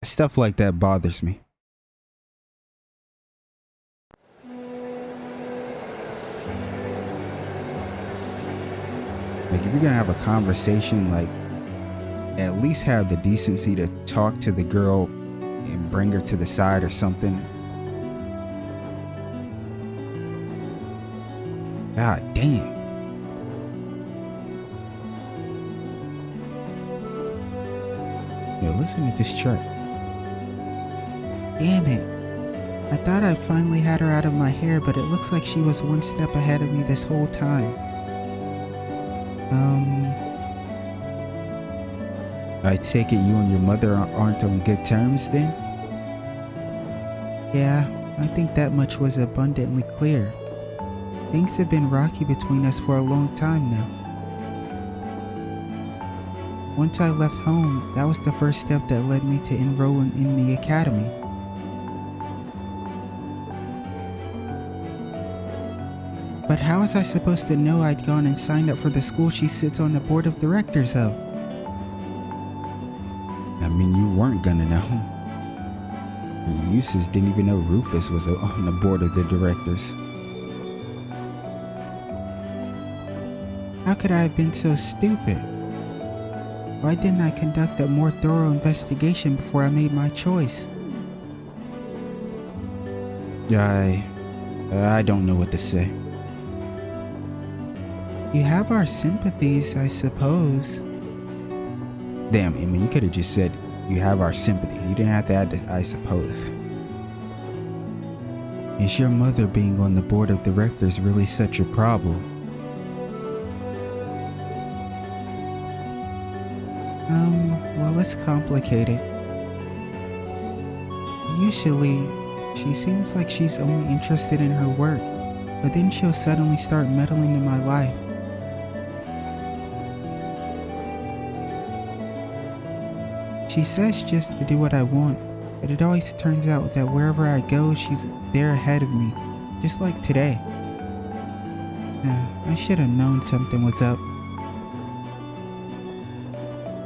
Stuff like that bothers me. Like, if you're gonna have a conversation, like, at least have the decency to talk to the girl and bring her to the side or something. God damn. Yo, listen to this truck. Damn it. I thought I'd finally had her out of my hair, but it looks like she was one step ahead of me this whole time. I take it you and your mother aren't on good terms then? Yeah, I think that much was abundantly clear. Things have been rocky between us for a long time now. Once I left home, that was the first step that led me to enrolling in the academy. But how was I supposed to know I'd gone and signed up for the school she sits on the board of directors of? I mean, you weren't gonna know. Eustace didn't even know Rufus was on the board of the directors. How could I have been so stupid? Why didn't I conduct a more thorough investigation before I made my choice? I don't know what to say. You have our sympathies, I suppose. Damn, I mean, you could have just said, you have our sympathies. You didn't have to add the I suppose. Is your mother being on the board of directors really such a problem? Well, it's complicated. Usually, she seems like she's only interested in her work, but then she'll suddenly start meddling in my life. She says just to do what I want, but it always turns out that wherever I go, she's there ahead of me, just like today. I should have known something was up.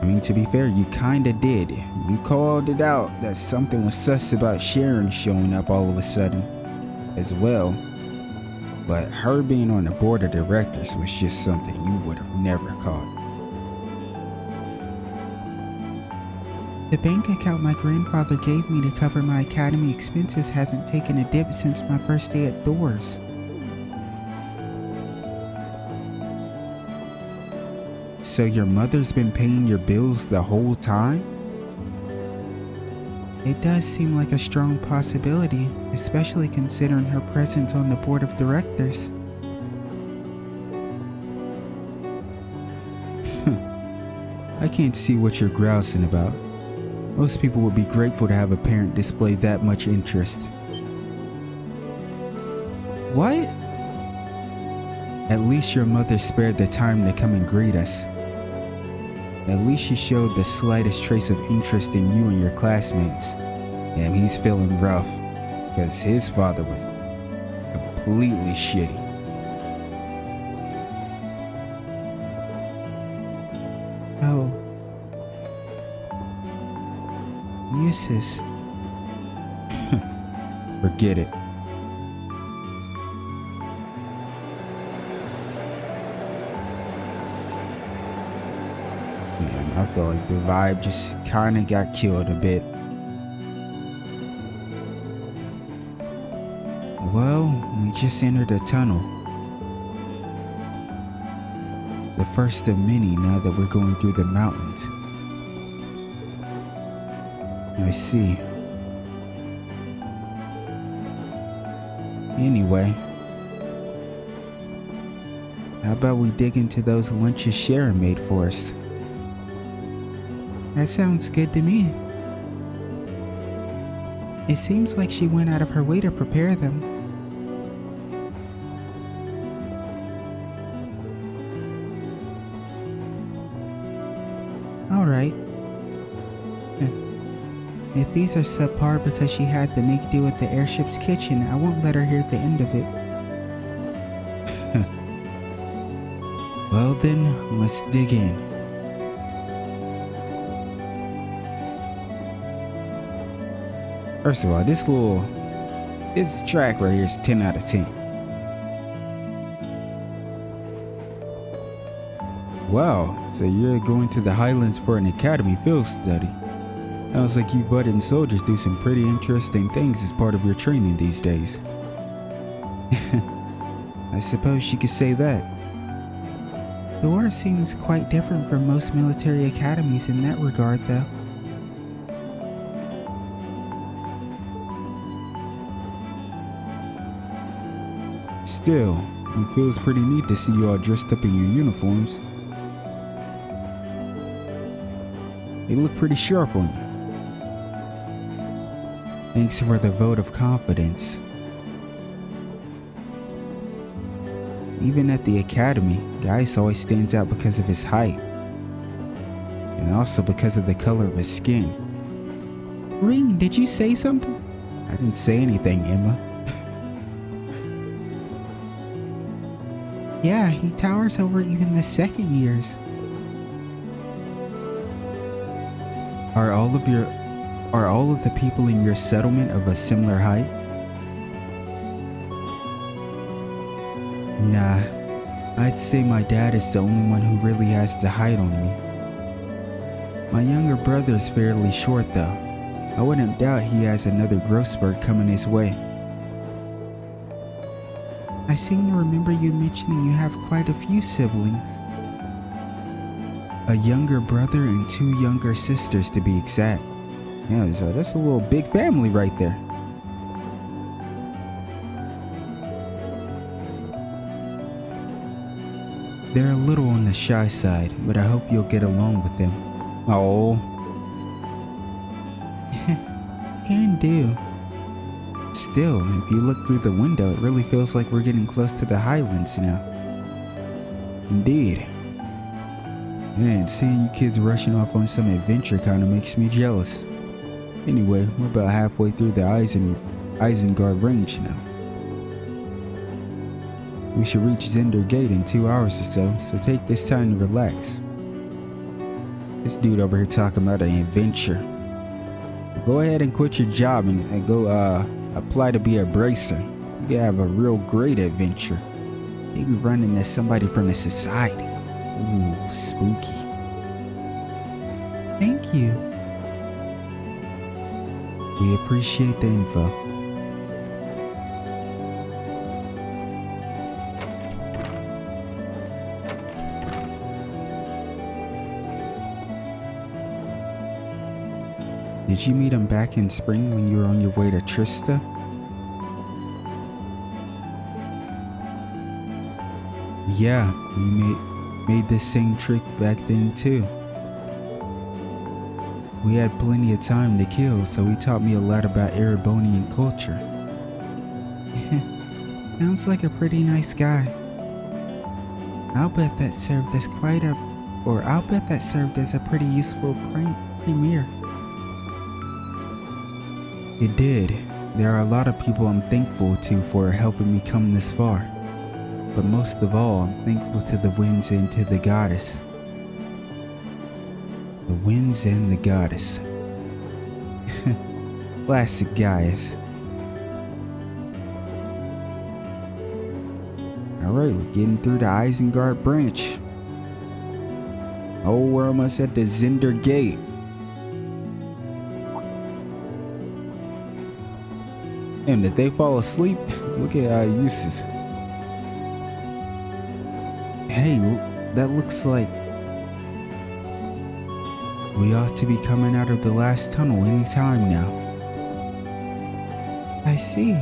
I mean, to be fair, you kinda did. You called it out that something was sus about Sharon showing up all of a sudden, as well. But her being on the board of directors was just something you would have never caught. The bank account my grandfather gave me to cover my academy expenses hasn't taken a dip since my first day at Thor's. So your mother's been paying your bills the whole time? It does seem like a strong possibility, especially considering her presence on the board of directors. I can't see what you're grousing about. Most people would be grateful to have a parent display that much interest. What? At least your mother spared the time to come and greet us. At least she showed the slightest trace of interest in you and your classmates. Damn, he's feeling rough, because his father was completely shitty. Oh. Eustace. Forget it. Man, I feel like the vibe just kinda got killed a bit. Well, we just entered a tunnel. The first of many now that we're going through the mountains. I see. Anyway, how about we dig into those lunches Sharon made for us? That sounds good to me. It seems like she went out of her way to prepare them. Alright. If these are subpar because she had to make do with the airship's kitchen, I won't let her hear the end of it. Well then, let's dig in. First of all, this track right here is 10 out of 10. Wow, so you're going to the Highlands for an academy field study. Sounds like you budding soldiers do some pretty interesting things as part of your training these days. I suppose you could say that. The war seems quite different from most military academies in that regard, though. Still, it feels pretty neat to see you all dressed up in your uniforms. They look pretty sharp on you. Thanks for the vote of confidence. Even at the academy, Gaius always stands out because of his height. And also because of the color of his skin. Ring, did you say something? I didn't say anything, Emma. Yeah, he towers over even the second years. Are all of the people in your settlement of a similar height? Nah, I'd say my dad is the only one who really has the height on me. My younger brother is fairly short though. I wouldn't doubt he has another growth spurt coming his way. I seem to remember you mentioning you have quite a few siblings. A younger brother and 2 younger sisters to be exact. Yeah, so that's a little big family right there. They're a little on the shy side, but I hope you'll get along with them. Oh. Can do. Still, if you look through the window, it really feels like we're getting close to the Highlands now. Indeed. Man, seeing you kids rushing off on some adventure kind of makes me jealous. Anyway, we're about halfway through the Isengard range now. We should reach Zender Gate in 2 hours or so take this time to relax. This dude over here talking about an adventure. Go ahead and quit your job and go apply to be a bracer. You have a real great adventure. Maybe run into somebody from the society. Ooh, spooky. Thank you. We appreciate the info. Did you meet him back in spring when you were on your way to Trista? Yeah, we made this same trick back then too. We had plenty of time to kill, so he taught me a lot about Erebonian culture. Sounds like a pretty nice guy. I'll bet that served as a pretty useful premier. It did. There are a lot of people I'm thankful to for helping me come this far. But most of all, I'm thankful to the winds and to the goddess. The winds and the goddess. Classic Gaius. Alright, we're getting through the Isengard branch. Oh, we're almost at the Zender Gate. Damn, did they fall asleep? Look at Eustace. Hey, that looks like we ought to be coming out of the last tunnel any time now. I see.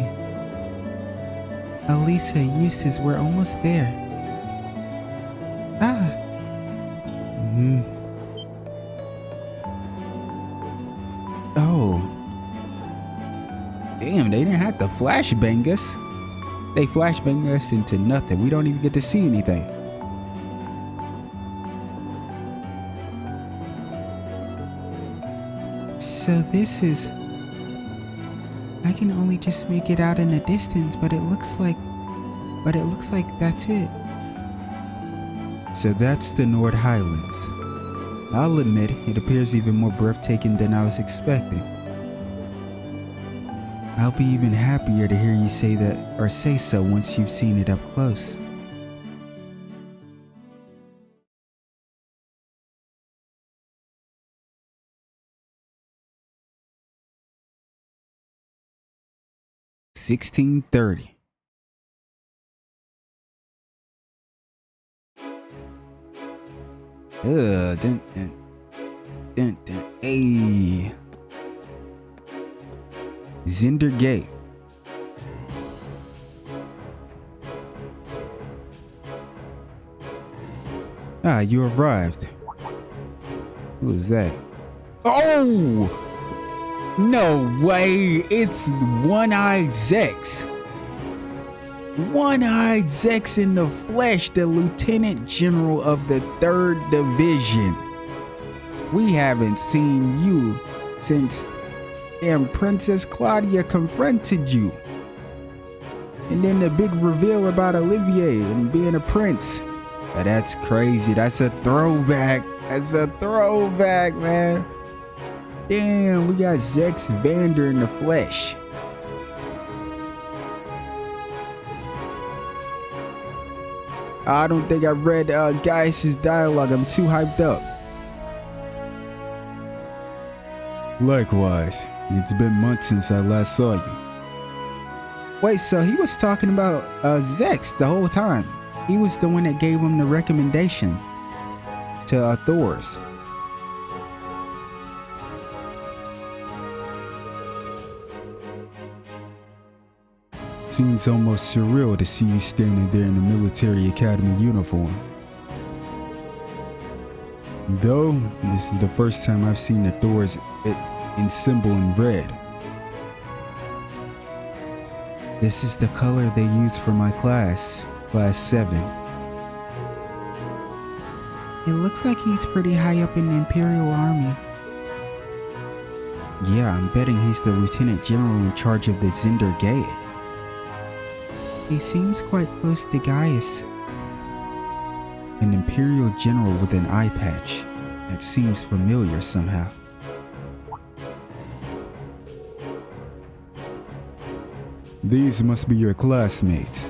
Elisa, Eustace, we're almost there. Ah. Oh. Damn, they didn't have to flashbang us. They flashbang us into nothing. We don't even get to see anything. So this is... I can only just make it out in the distance, but it looks like that's it. So that's the Nord Highlands. I'll admit, it appears even more breathtaking than I was expecting. I'll be even happier to hear you say that or say so once you've seen it up close. $16.30. Hey. Zender Gate. Ah, you arrived. Who is that? Oh! No way! It's One-Eyed Zechs. One-Eyed Zechs in the flesh, the Lieutenant General of the 3rd Division. We haven't seen you since Princess Claudia confronted you. And then the big reveal about Olivier and being a prince. Oh, that's crazy. That's a throwback. That's a throwback, man. Damn, we got Zechs Vander in the flesh. I don't think I read Gaius' dialogue. I'm too hyped up. Likewise. It's been months since I last saw you. Wait, so he was talking about Zechs the whole time. He was the one that gave him the recommendation to Thor's. Seems almost surreal to see you standing there in a military academy uniform. Though, this is the first time I've seen the Thor's in symbol in red. This is the color they use for my class, Class 7. It looks like he's pretty high up in the Imperial Army. Yeah, I'm betting he's the Lieutenant General in charge of the Zender Gate. He seems quite close to Gaius. An Imperial General with an eye patch. That seems familiar somehow. These must be your classmates.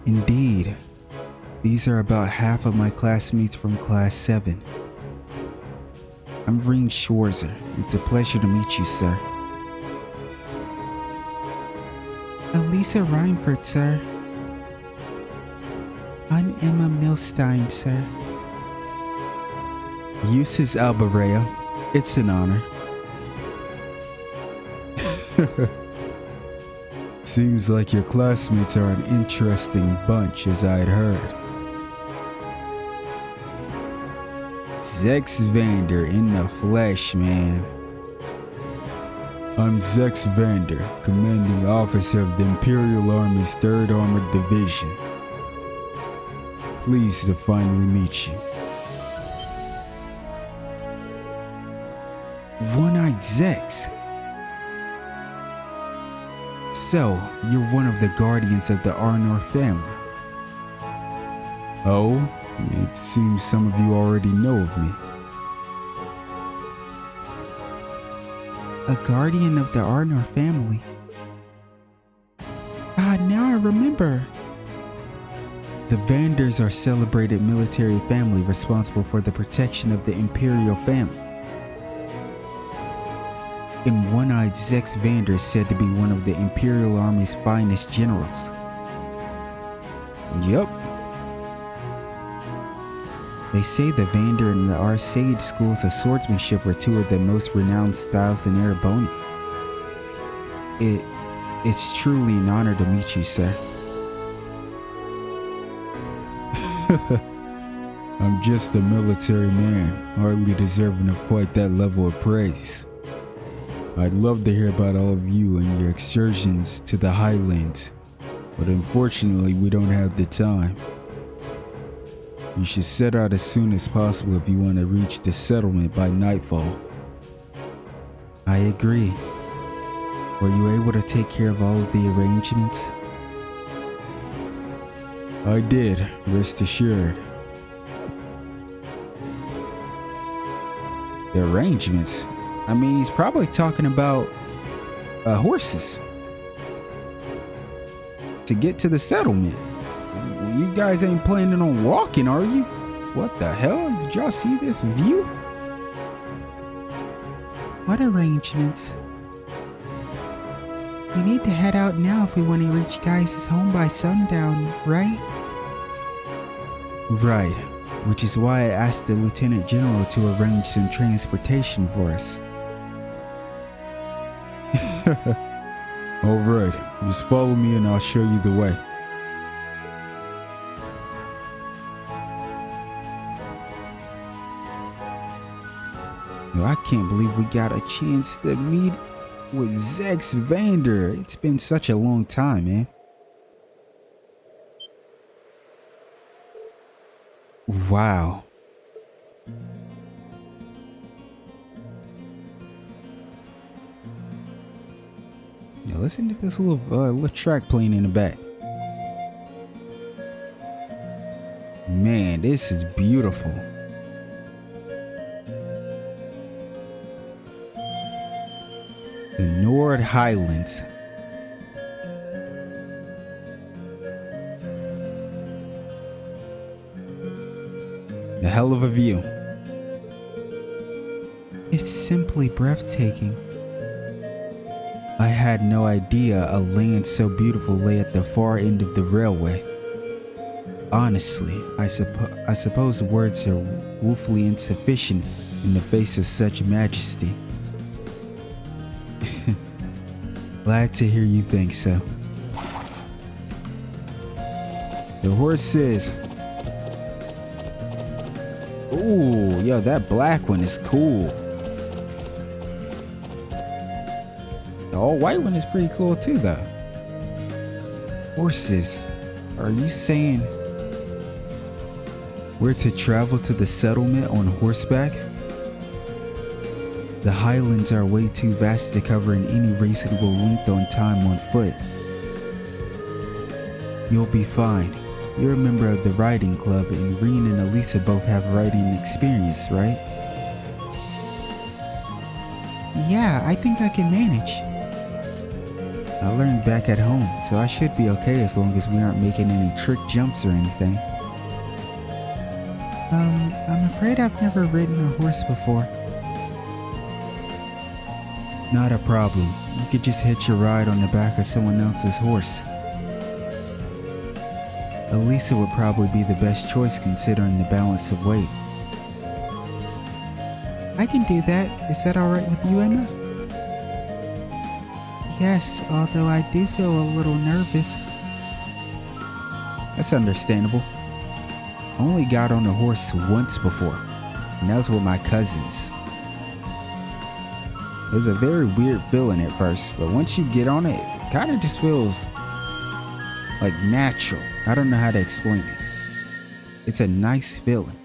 Indeed. These are about half of my classmates from Class 7. I'm Reem Schwarzer. It's a pleasure to meet you, sir. Elisa Reinford, sir. I'm Emma Milstein, sir. Eustace Albareo. It's an honor. Seems like your classmates are an interesting bunch, as I'd heard. Zechs Vander in the flesh, man. I'm Zechs Vander, commanding officer of the Imperial Army's 3rd Armored Division. Pleased to finally meet you. One-Eyed Zechs. So, you're one of the guardians of the Arnor family. Oh, it seems some of you already know of me. A guardian of the Arnor family. Ah, now I remember. The Vanders are celebrated military family responsible for the protection of the Imperial family. And One-Eyed Zechs Vander is said to be one of the Imperial Army's finest generals. Yup. They say the Vander and the Arsaid schools of swordsmanship are two of the most renowned styles in Ereboni. It's truly an honor to meet you, sir. I'm just a military man, hardly deserving of quite that level of praise. I'd love to hear about all of you and your excursions to the Highlands, but unfortunately we don't have the time. You should set out as soon as possible if you want to reach the settlement by nightfall. I agree. Were you able to take care of all of the arrangements? I did, rest assured. The arrangements? I mean, he's probably talking about horses to get to the settlement. You guys ain't planning on walking, are you? What the hell? Did y'all see this view? What arrangements? We need to head out now if we want to reach Guys' home by sundown, right? Right, which is why I asked the Lieutenant General to arrange some transportation for us. Alright, just follow me and I'll show you the way. Yo, I can't believe we got a chance to meet with Zechs Vander. It's been such a long time, man. Wow. Now listen to this little track playing in the back. Man, this is beautiful. The Nord Highlands. A hell of a view. It's simply breathtaking. I had no idea a land so beautiful lay at the far end of the railway. Honestly, I suppose words are woefully insufficient in the face of such majesty. Glad to hear you think so. The horses. Ooh, yo, that black one is cool. The all white one is pretty cool too, though. Horses. Are you saying we're to travel to the settlement on horseback? The Highlands are way too vast to cover in any reasonable length on time on foot. You'll be fine. You're a member of the riding club, and Reen and Elisa both have riding experience, right? Yeah, I think I can manage. I learned back at home, so I should be okay as long as we aren't making any trick jumps or anything. I'm afraid I've never ridden a horse before. Not a problem. You could just hitch a ride on the back of someone else's horse. Elisa would probably be the best choice considering the balance of weight. I can do that. Is that alright with you, Emma? Yes, although I do feel a little nervous. That's understandable. I only got on a horse once before, and that was with my cousins. It was a very weird feeling at first, but once you get on it, it kind of just feels like natural. I don't know how to explain it. It's a nice feeling.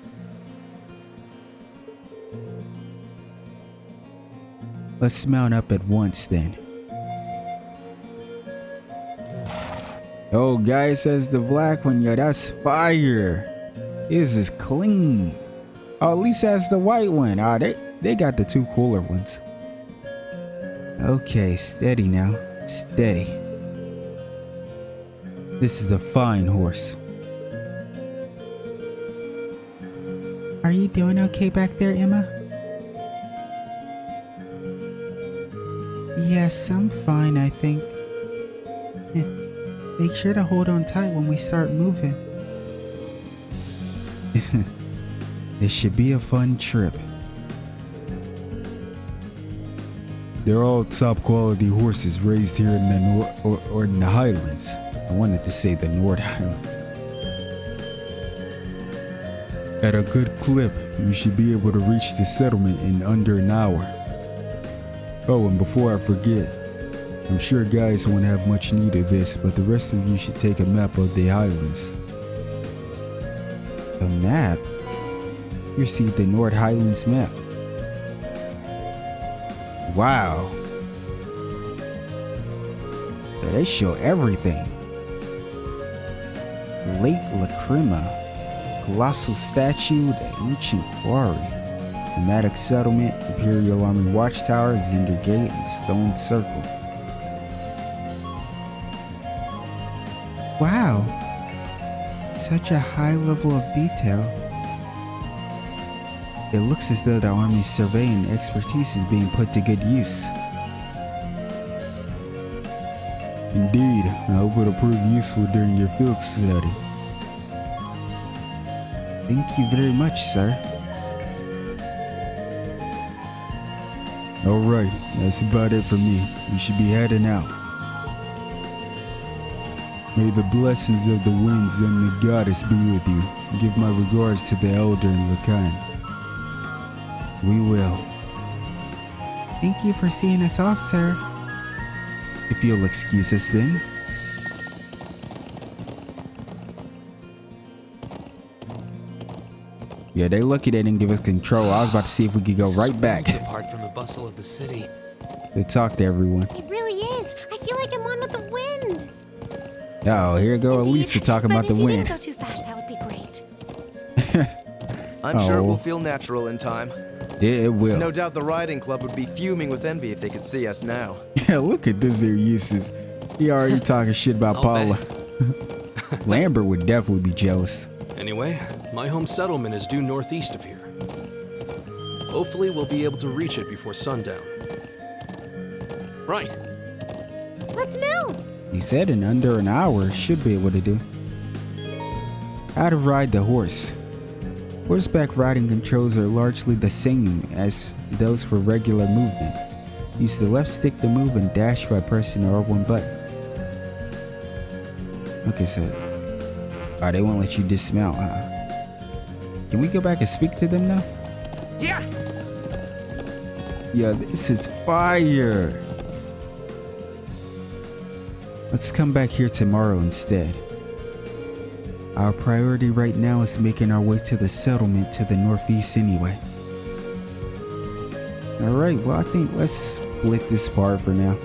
Let's mount up at once then. Oh, guy says the black one, yo, that's fire. This is clean. Oh, Lisa has the white one. Oh, they got the two cooler ones. Okay, steady now. Steady. This is a fine horse. Are you doing okay back there, Emma? Yes, I'm fine, I think. Make sure to hold on tight when we start moving. It should be a fun trip. They're all top quality horses raised here in the in the Highlands. I wanted to say the Nord Highlands. At a good clip, you should be able to reach the settlement in under an hour. Oh, and before I forget, I'm sure guys won't have much need of this, but the rest of you should take a map of the Highlands. A map? You see the Nord Highlands map. Wow. Yeah, they show everything. Lake Lacrima, colossal statue, the ancient quarry, nomadic settlement, Imperial Army watchtower, Zender Gate, and Stone Circle. Wow. Such a high level of detail. It looks as though the Army's surveying expertise is being put to good use. Indeed, I hope it'll prove useful during your field study. Thank you very much, sir. Alright, that's about it for me. We should be heading out. May the blessings of the winds and the goddess be with you. Give my regards to the elder and Lacan. We will. Thank you for seeing us off, sir. If you'll excuse us then. Yeah, they lucky they didn't give us control. I was about to see if we could go right back. Apart from the bustle of the city. They talk to everyone. It really is. I feel like I'm one with the wind. Oh, here go Elisa talking about the But if you wind. didn't go too fast, that would be great. I'm sure it Oh. will feel natural in time. Yeah, it will. No doubt the riding club would be fuming with envy if they could see us now. Yeah, look at this here uses. He already talking shit about I'll Paula. Lambert would definitely be jealous. Anyway, my home settlement is due northeast of here. Hopefully we'll be able to reach it before sundown. Right. Let's move. He said in under an hour should be able to do. How to ride the horse. Horseback riding controls are largely the same as those for regular movement. Use the left stick to move and dash by pressing the R1 button. Okay, so they won't let you dismount, huh? Can we go back and speak to them now? Yeah. Yeah, this is fire. Let's come back here tomorrow instead. Our priority right now is making our way to the settlement to the northeast anyway. Alright, well I think let's split this part for now.